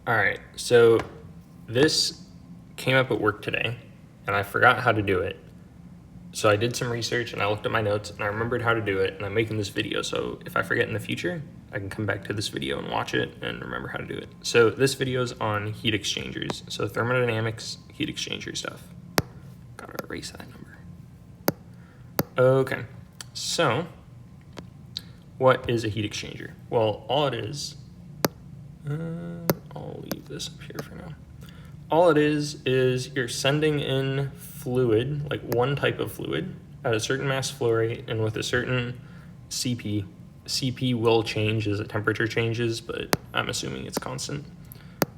All right, so this came up at work today, and I forgot how to do it. So I did some research, and I looked at my notes, and I remembered how to do it, and I'm making this video, so if I forget in the future, I can come back to this video and watch it and remember how to do it. So this video is on heat exchangers, so thermodynamics heat exchanger stuff. Gotta erase that number. Okay, so what is a heat exchanger? Well, all it is, I'll leave this up here for now. All it is you're sending in fluid, like one type of fluid, at a certain mass flow rate and with a certain CP. CP will change as the temperature changes, but I'm assuming it's constant.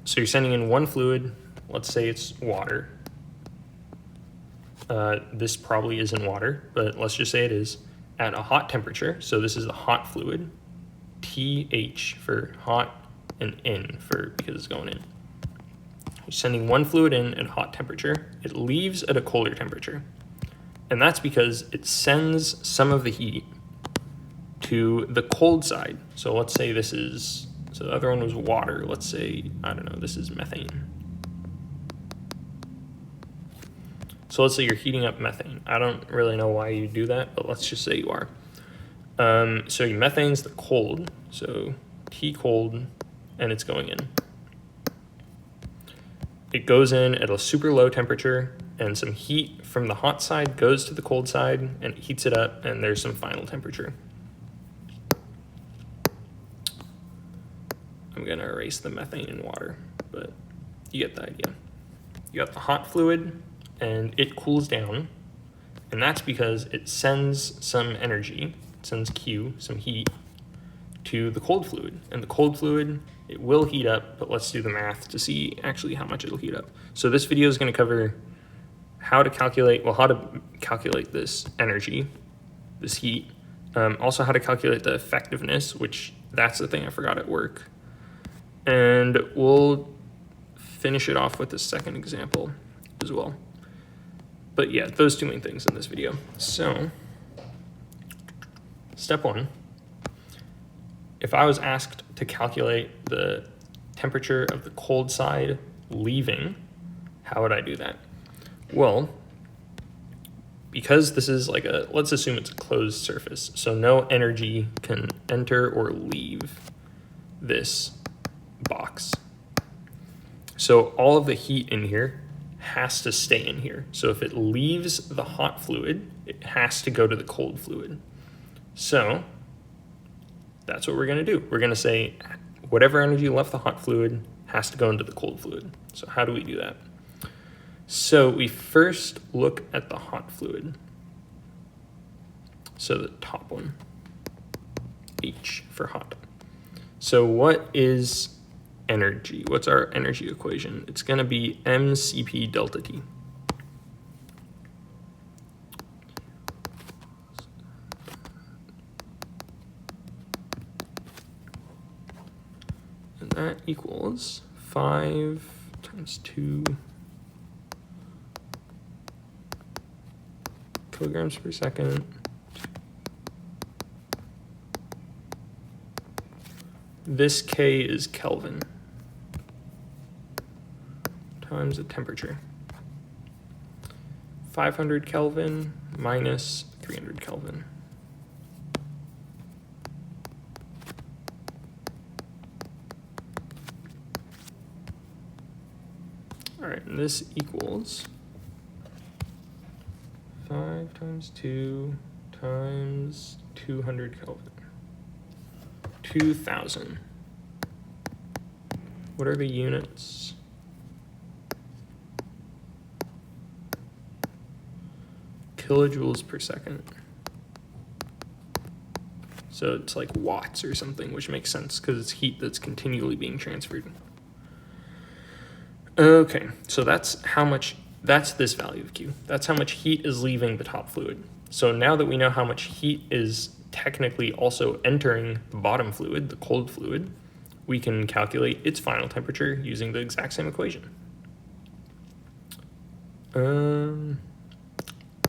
So you're sending in one fluid, let's say it's water. This probably isn't water, but let's just say it is, at a hot temperature. So this is a hot fluid, TH for hot and N for because it's going in. You're sending one fluid in at a hot temperature. It leaves at a colder temperature. And that's because it sends some of the heat to the cold side. So let's say this is, so the other one was water. Let's say, I don't know, this is methane. So let's say you're heating up methane. I don't really know why you do that, but let's just say you are. So methane's the cold, so T cold, and it's going in. It goes in at a super low temperature, and some heat from the hot side goes to the cold side and it heats it up, and there's some final temperature. I'm gonna erase the methane in water, but you get the idea. You got the hot fluid, and it cools down, and that's because it sends some energy, it sends Q, some heat, to the cold fluid. And the cold fluid, it will heat up, but let's do the math to see actually how much it'll heat up. So this video is going to cover how to calculate this energy, this heat, also how to calculate the effectiveness, which that's the thing I forgot at work. And we'll finish it off with the second example as well. But yeah, those two main things in this video. So, step one, if I was asked to calculate the temperature of the cold side leaving, how would I do that? Well, because this is like let's assume it's a closed surface, so no energy can enter or leave this box. So all of the heat in here has to stay in here. So if it leaves the hot fluid, it has to go to the cold fluid. So that's what we're going to do. We're going to say whatever energy left the hot fluid has to go into the cold fluid. So how do we do that? So we first look at the hot fluid. So the top one, H for hot. So what is energy? What's our energy equation? It's going to be mCp delta T. And that equals 5 times 2 kilograms per second this K is Kelvin times the temperature. 500 Kelvin minus 300 Kelvin. All right, and this equals 5 times 2 times 200 Kelvin. 2,000. What are the units? Kilojoules per second. So it's like watts or something, which makes sense because it's heat that's continually being transferred. Okay, so that's this value of Q. That's how much heat is leaving the top fluid. So now that we know how much heat is technically also entering the bottom fluid, the cold fluid, we can calculate its final temperature using the exact same equation.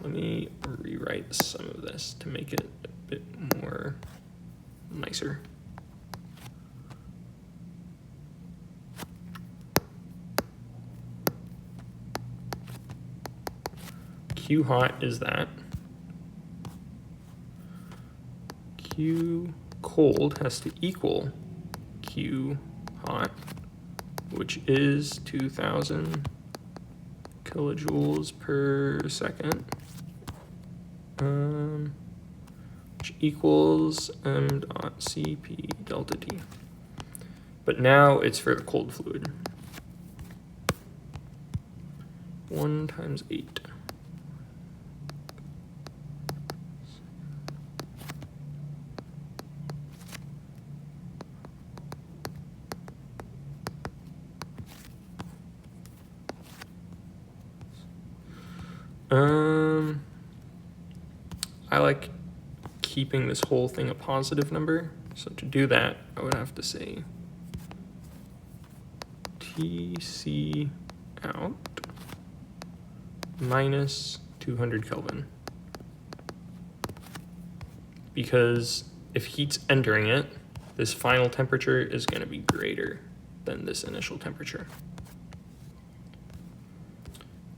Let me rewrite some of this to make it a bit more nicer. Q hot is that. Q cold has to equal Q hot, which is 2000 kilojoules per second, which equals m dot Cp delta T. But now it's for a cold fluid. 1 times 8. I like keeping this whole thing a positive number. So to do that, I would have to say Tc out minus 200 Kelvin. Because if heat's entering it, this final temperature is going to be greater than this initial temperature.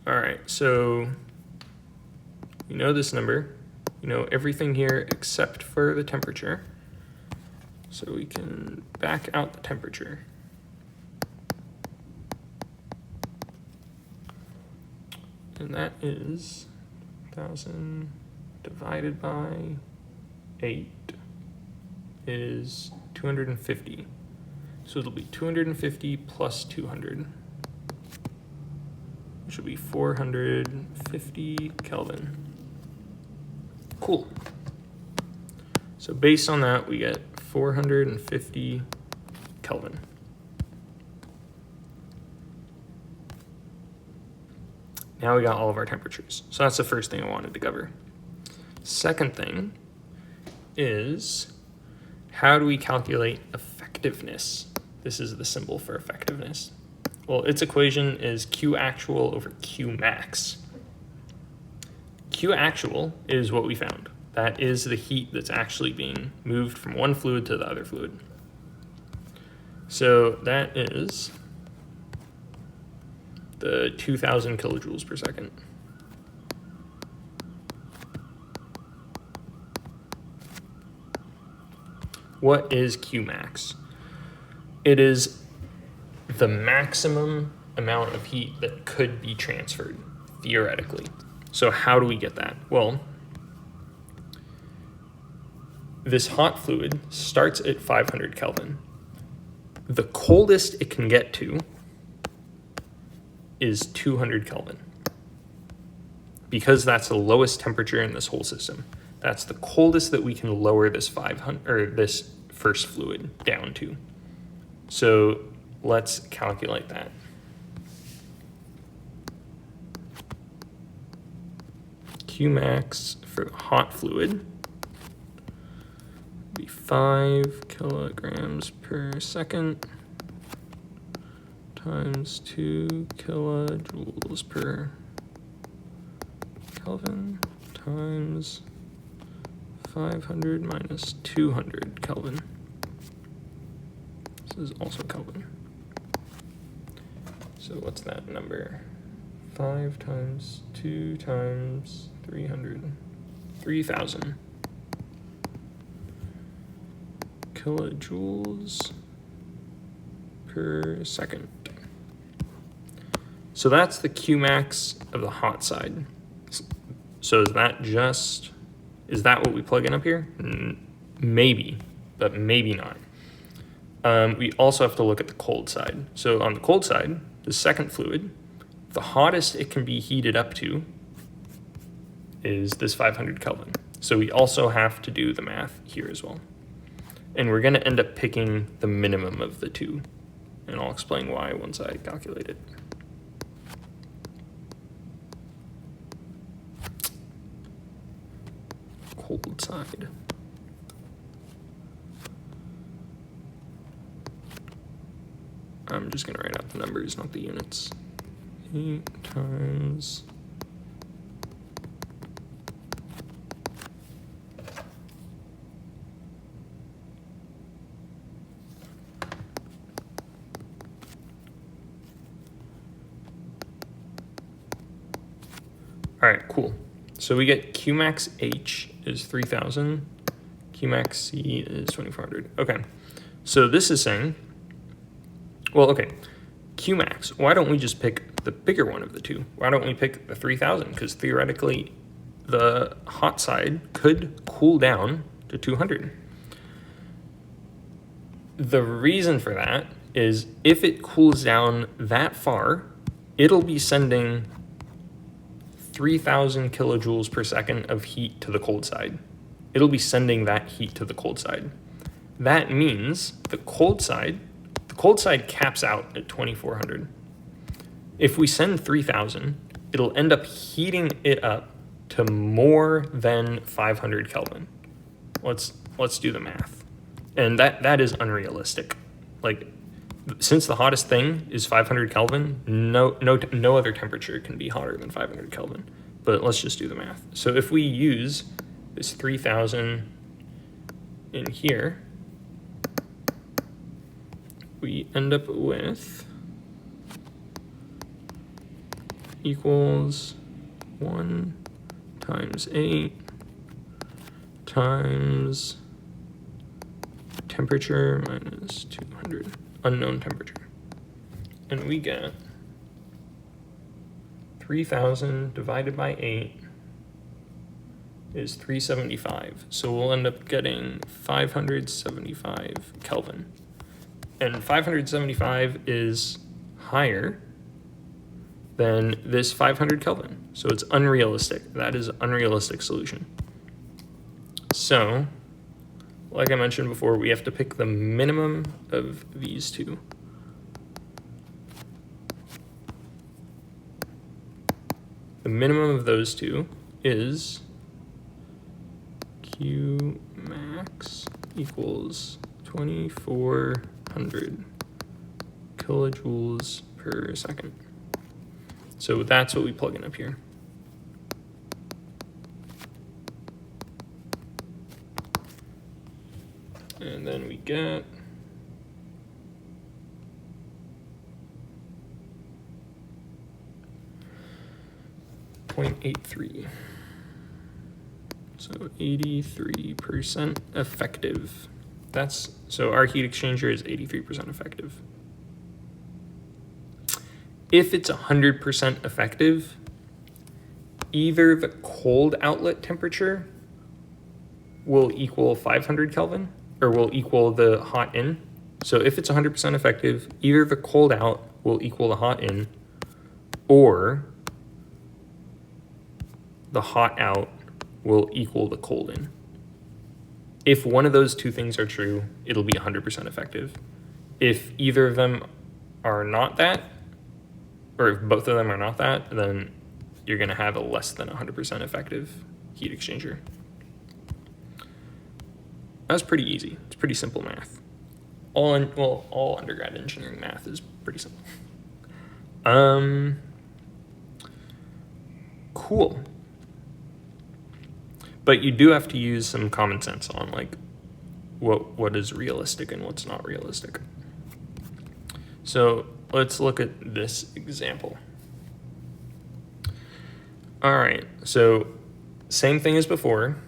All right, so you know this number. You know everything here except for the temperature. So we can back out the temperature. And that is 1000 divided by 8 is 250. So it'll be 250 plus 200, which will be 450 Kelvin. Cool. So based on that, we get 450 Kelvin. Now we got all of our temperatures. So that's the first thing I wanted to cover. Second thing is, how do we calculate effectiveness? This is the symbol for effectiveness. Well, its equation is Q actual over Q max. Q actual is what we found. That is the heat that's actually being moved from one fluid to the other fluid. So that is the 2000 kilojoules per second. What is Q max? It is the maximum amount of heat that could be transferred, theoretically. So how do we get that? Well, this hot fluid starts at 500 Kelvin. The coldest it can get to is 200 Kelvin, because that's the lowest temperature in this whole system. That's the coldest that we can lower this 500 or this first fluid down to. So let's calculate that. Q max for the hot fluid would be 5 kilograms per second times 2 kilojoules per Kelvin times 500 minus 200 Kelvin. This is also Kelvin. So what's that number? 5 times 2 times 300, 3000 kilojoules per second. So that's the Q max of the hot side. So is that what we plug in up here? Maybe, but maybe not. We also have to look at the cold side. So on the cold side, the second fluid, the hottest it can be heated up to is this 500 Kelvin. So we also have to do the math here as well. And we're going to end up picking the minimum of the two. And I'll explain why once I calculate it. Cold side. I'm just going to write out the numbers, not the units. 8 times All right, cool. So we get Qmax H is 3,000. Qmax C is 2,400. Okay. So this is saying, well, okay, Qmax, why don't we just pick the bigger one of the two? Why don't we pick the 3,000? Because theoretically, the hot side could cool down to 200. The reason for that is if it cools down that far, it'll be sending 3,000 kilojoules per second of heat to the cold side. It'll be sending that heat to the cold side. That means the cold side caps out at 2,400. If we send 3,000, it'll end up heating it up to more than 500 Kelvin. Let's do the math. And that is unrealistic. Like, since the hottest thing is 500 Kelvin, no other temperature can be hotter than 500 Kelvin. But let's just do the math. So if we use this 3,000 in here, we end up with equals 1 times 8 times temperature minus 200, unknown temperature. And we get 3,000 divided by 8 is 375. So we'll end up getting 575 Kelvin. And 575 is higher than this 500 Kelvin. So it's unrealistic. That is an unrealistic solution. So, like I mentioned before, we have to pick the minimum of these two. The minimum of those two is Qmax equals 2,400 kilojoules per second. So that's what we plug in up here. And then we get .83. So 83% effective. So our heat exchanger is 83% effective. If it's 100% effective, either the cold outlet temperature will equal 500 Kelvin or will equal the hot in. So if it's 100% effective, either the cold out will equal the hot in, or the hot out will equal the cold in. If one of those two things are true, it'll be 100% effective. If either of them are not that, or if both of them are not that, then you're going to have a less than 100% effective heat exchanger. That's pretty easy. It's pretty simple math. All undergrad engineering math is pretty simple. Cool. But you do have to use some common sense on like what is realistic and what's not realistic. So let's look at this example. All right, so same thing as before.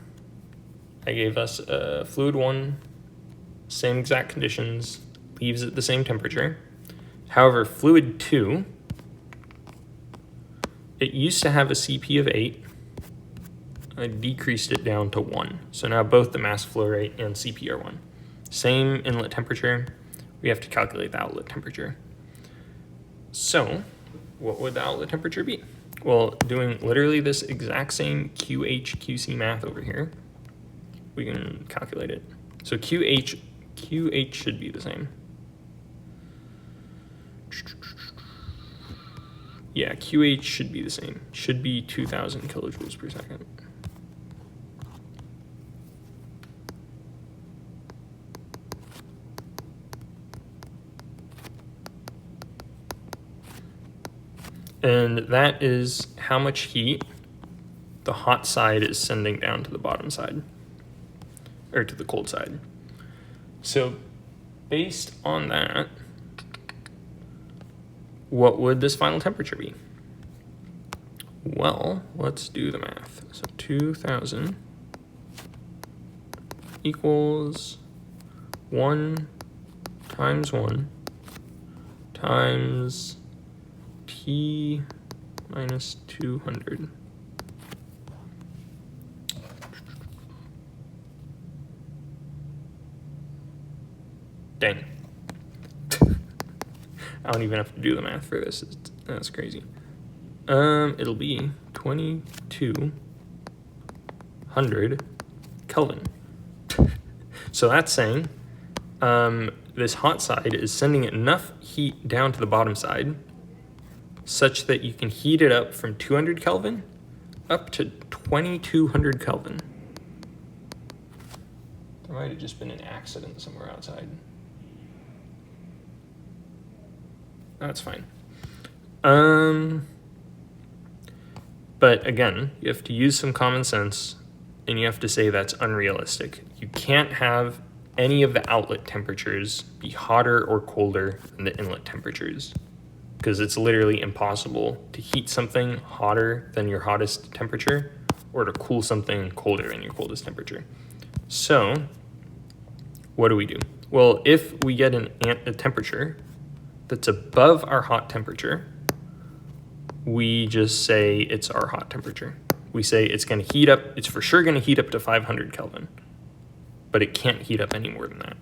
I gave us fluid 1, same exact conditions, leaves at the same temperature. However, fluid 2, it used to have a CP of 8. I decreased it down to 1. So now both the mass flow rate and CP are 1. Same inlet temperature. We have to calculate the outlet temperature. So what would the outlet temperature be? Well, doing literally this exact same QH, QC math over here, we can calculate it. So QH should be the same. Yeah, QH should be the same. Should be 2,000 kilojoules per second. And that is how much heat the hot side is sending down to the bottom side, or to the cold side. So based on that, what would this final temperature be? Well, let's do the math. So 2,000 equals 1 times 1 times T minus 200. Dang. I don't even have to do the math for this. That's crazy. It'll be 2200 Kelvin. So that's saying this hot side is sending enough heat down to the bottom side such that you can heat it up from 200 Kelvin up to 2200 Kelvin. There might have just been an accident somewhere outside. That's fine. But again, you have to use some common sense and you have to say that's unrealistic. You can't have any of the outlet temperatures be hotter or colder than the inlet temperatures because it's literally impossible to heat something hotter than your hottest temperature or to cool something colder than your coldest temperature. So what do we do? Well, if we get a temperature that's above our hot temperature, we just say it's our hot temperature. We say it's going to heat up, it's for sure going to heat up to 500 Kelvin, but it can't heat up any more than that.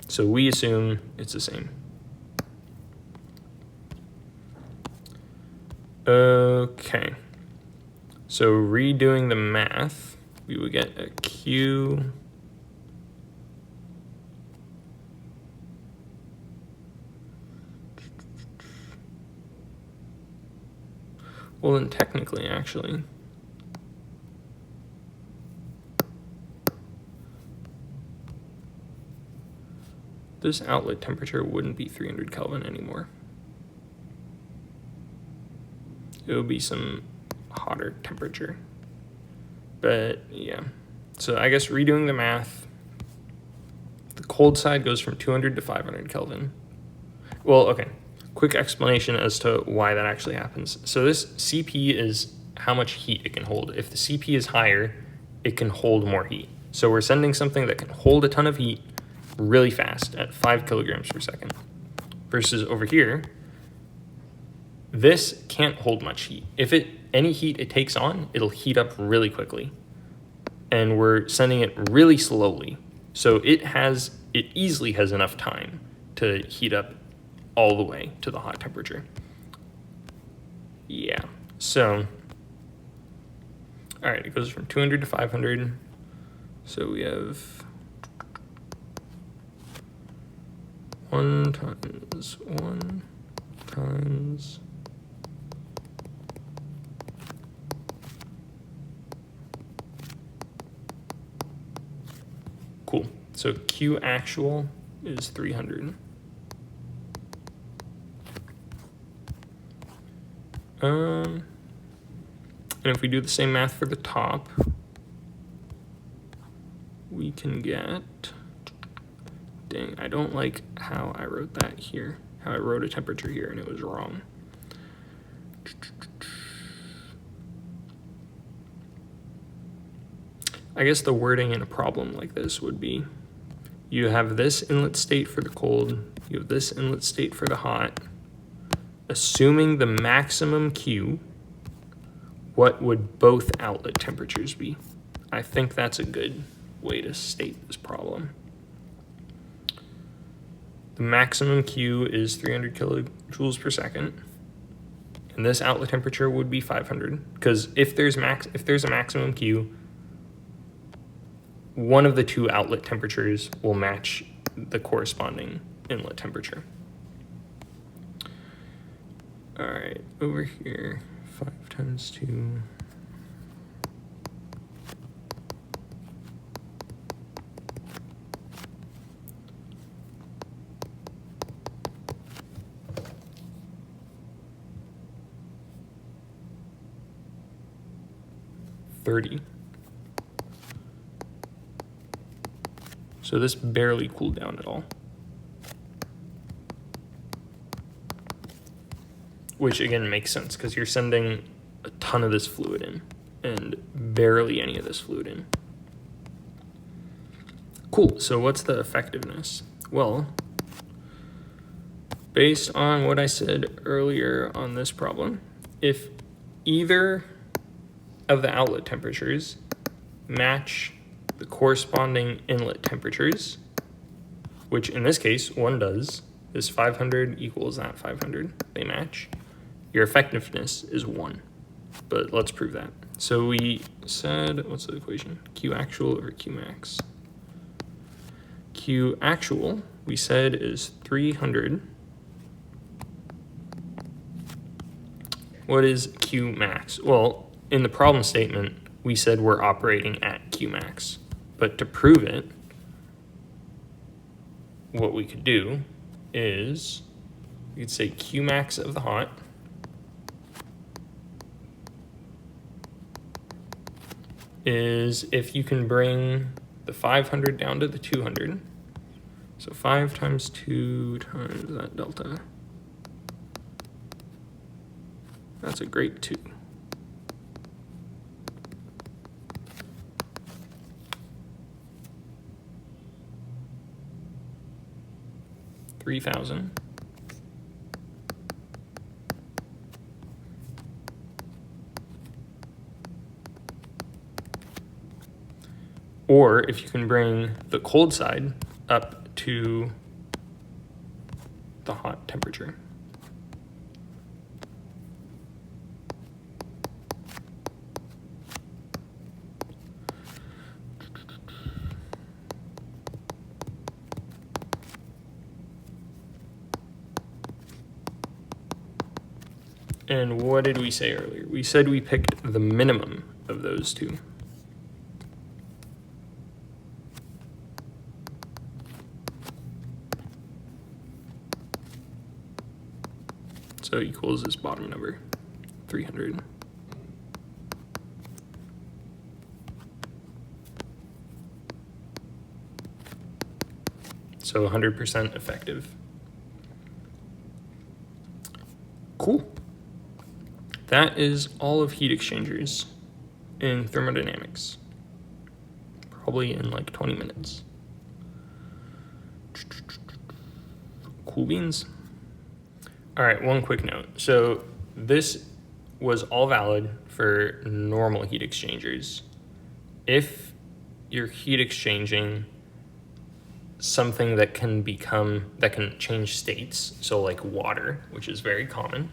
So we assume it's the same. Okay. So redoing the math, we would get a Q well, then technically, actually, this outlet temperature wouldn't be 300 Kelvin anymore. It would be some hotter temperature. But yeah, so I guess redoing the math, the cold side goes from 200 to 500 Kelvin. Well, okay. Quick explanation as to why that actually happens. So this CP is how much heat it can hold. If the CP is higher, it can hold more heat. So we're sending something that can hold a ton of heat really fast at 5 kilograms per second. Versus over here, this can't hold much heat. If any heat it takes on, it'll heat up really quickly. And we're sending it really slowly. So it easily has enough time to heat up all the way to the hot temperature. Yeah, so, all right, it goes from 200 to 500. So we have 1 times 1 times cool. So Q actual is 300. And if we do the same math for the top, we can get, dang, I don't like how I wrote that here, how I wrote a temperature here and it was wrong. I guess the wording in a problem like this would be, you have this inlet state for the cold, you have this inlet state for the hot. Assuming the maximum Q, what would both outlet temperatures be? I think that's a good way to state this problem. The maximum Q is 300 kilojoules per second, and this outlet temperature would be 500, because if there's a maximum Q, one of the two outlet temperatures will match the corresponding inlet temperature. All right, over here, 5 times 2. $30. So this barely cooled down at all. which again makes sense because you're sending a ton of this fluid in and barely any of this fluid in. Cool, so what's the effectiveness? Well, based on what I said earlier on this problem, if either of the outlet temperatures match the corresponding inlet temperatures, which in this case one does, this 500 equals that 500, they match, your effectiveness is 1. But let's prove that. So we said, what's the equation? Q actual over Q max. Q actual, we said, is 300. What is Q max? Well, in the problem statement, we said we're operating at Q max. But to prove it, what we could do is we could say Q max of the hot is if you can bring the 500 down to the 200. So 5 times 2 times that delta. That's a great 2. $3,000. Or if you can bring the cold side up to the hot temperature. And what did we say earlier? We said we picked the minimum of those two. So equals this bottom number, 300. So 100% effective. Cool. That is all of heat exchangers in thermodynamics. Probably in like 20 minutes. Cool beans. All right, one quick note. So this was all valid for normal heat exchangers. If you're heat exchanging something that can change states, so like water, which is very common,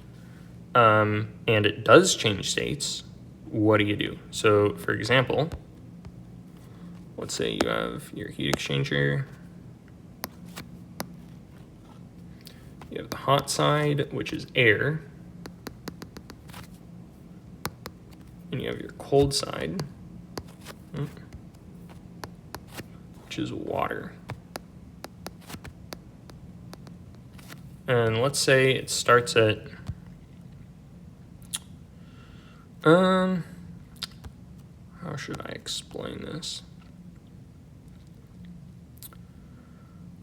and it does change states, what do? So for example, let's say you have your heat exchanger. You have the hot side, which is air. And you have your cold side, which is water. And let's say it starts at, how should I explain this?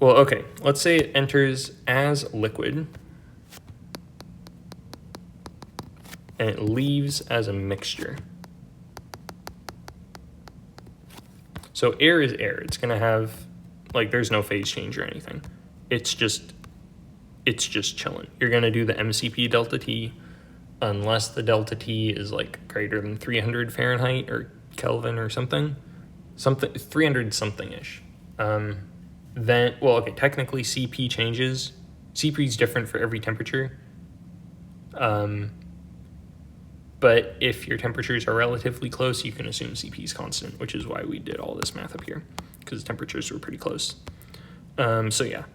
Well, okay, let's say it enters as liquid and it leaves as a mixture. So air is air. It's gonna have, like, there's no phase change or anything. It's just chilling. You're gonna do the MCP delta T unless the delta T is like greater than 300 Fahrenheit or Kelvin or something 300 something-ish. Then, well, okay, technically CP changes. CP is different for every temperature. But if your temperatures are relatively close, you can assume CP is constant, which is why we did all this math up here, because temperatures were pretty close. So yeah,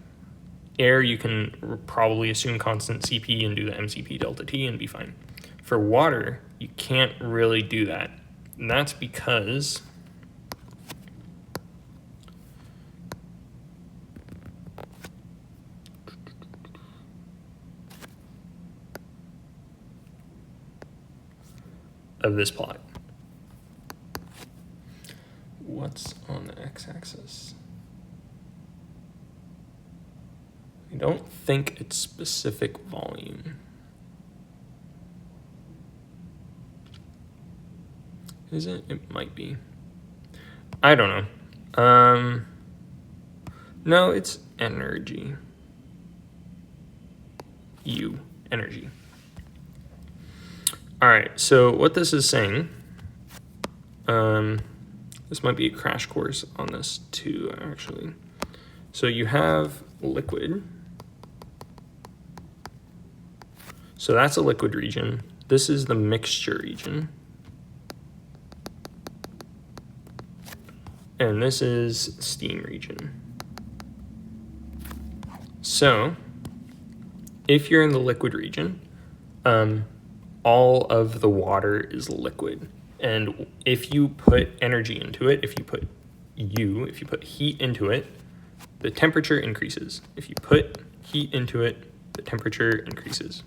air, you can probably assume constant CP and do the MCP delta T and be fine. For water, you can't really do that. And that's because of this plot. What's on the x-axis? I don't think it's specific volume. Is it? It might be. I don't know. No, it's energy. Energy. All right, so what this is saying, this might be a crash course on this too, actually. So you have liquid. So that's a liquid region. This is the mixture region. And this is steam region. So if you're in the liquid region, all of the water is liquid. And if you put energy into it, if you put heat into it, the temperature increases. If you put heat into it, the temperature increases.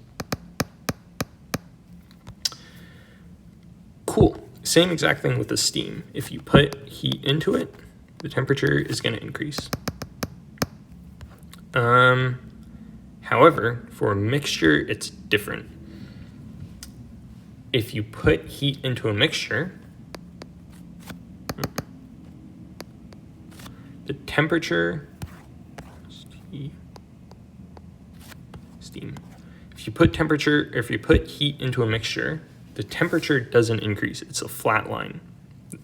Cool. Same exact thing with the steam. If you put heat into it, the temperature is going to increase. However, for a mixture, it's different. If you put heat into a mixture, the temperature, steam. If you put heat into a mixture, the temperature doesn't increase. It's a flat line.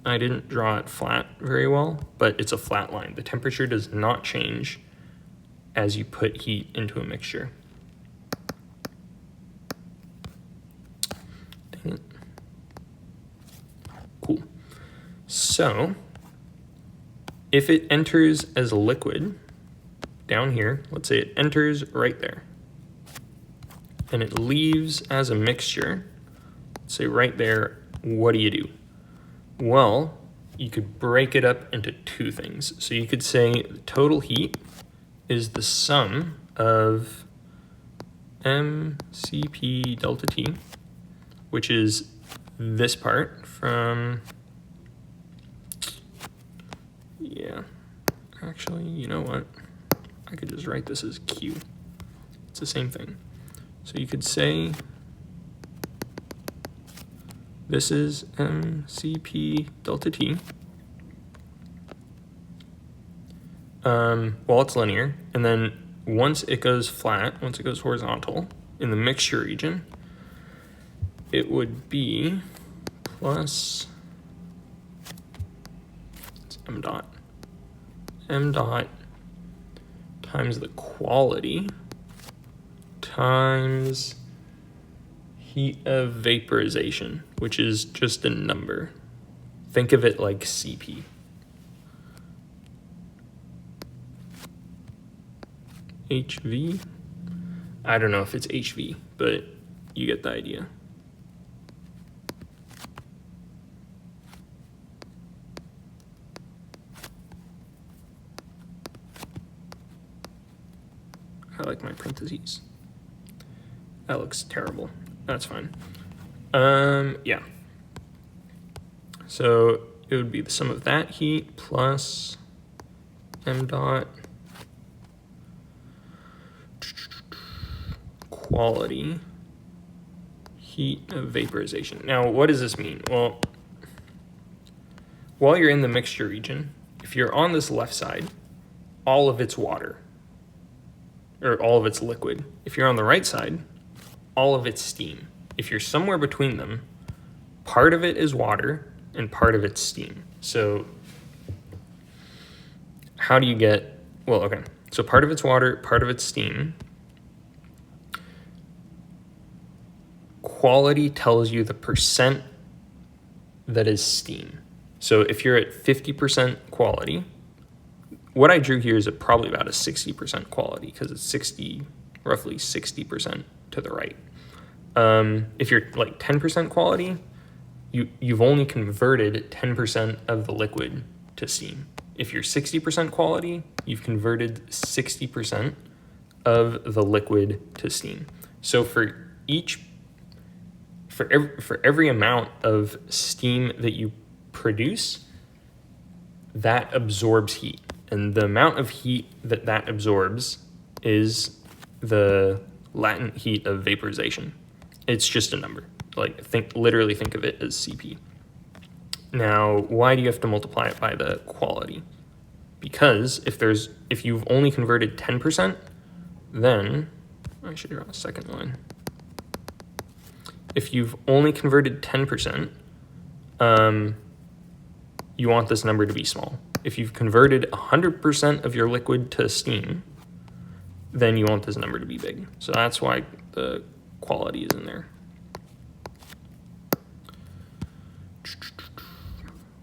I didn't draw it flat very well, but it's a flat line. The temperature does not change as you put heat into a mixture. Dang it. Cool. So if it enters as a liquid down here, let's say it enters right there, and it leaves as a mixture, say right there, what do? Well, you could break it up into two things. So you could say the total heat is the sum of mCp delta T, which is this part from, actually, you know what? I could just write this as Q. It's the same thing. So you could say this is mCp delta T. Well, it's linear. And then once it goes flat, once it goes horizontal in the mixture region, it would be plus m dot times the quality times heat of vaporization, which is just a number. Think of it like Cp. HV? I don't know if it's HV, but you get the idea. I like my parentheses. That looks terrible. That's fine. Yeah. So it would be the sum of that heat plus m dot quality heat of vaporization. Now, what does this mean? Well, while you're in the mixture region, if you're on this left side, all of it's water, or all of it's liquid. If you're on the right side, all of it's steam. If you're somewhere between them, part of it is water and part of it's steam. So how do you get, well, okay. So part of it's water, part of it's steam. Quality tells you the percent that is steam. So if you're at 50% quality, what I drew here is probably about a 60% quality because it's roughly 60% to the right. If you're like 10% quality, you've only converted 10% of the liquid to steam. If you're 60% quality, you've converted 60% of the liquid to steam. So for every amount of steam that you produce, that absorbs heat. And the amount of heat that absorbs is the latent heat of vaporization. It's just a number. Like literally think of it as Cp. Now, why do you have to multiply it by the quality? Because if you've only converted 10%, then I should draw a second line. If you've only converted 10%, you want this number to be small. If you've converted 100% of your liquid to steam, then you want this number to be big. So that's why the quality is in there.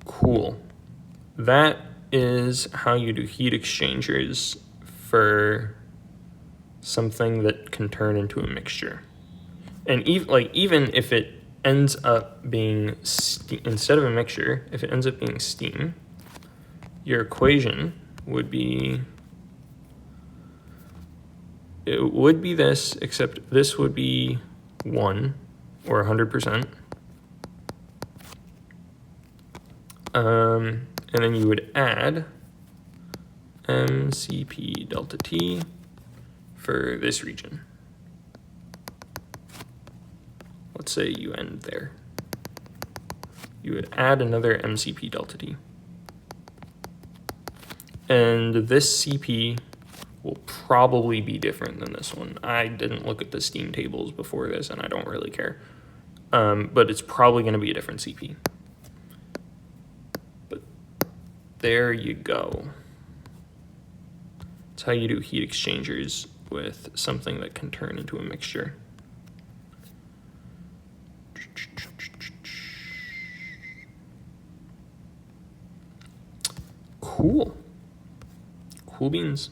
Cool. That is how you do heat exchangers for something that can turn into a mixture. And even if it ends up being instead of a mixture, if it ends up being steam, your equation would be, it would be this, except this would be 1 or 100%. And then you would add mCp delta T for this region. Let's say you end there. You would add another mCp delta T. And this CP will probably be different than this one. I didn't look at the steam tables before this, and I don't really care. But it's probably going to be a different CP. But there you go. That's how you do heat exchangers with something that can turn into a mixture. Cool. Cool beans.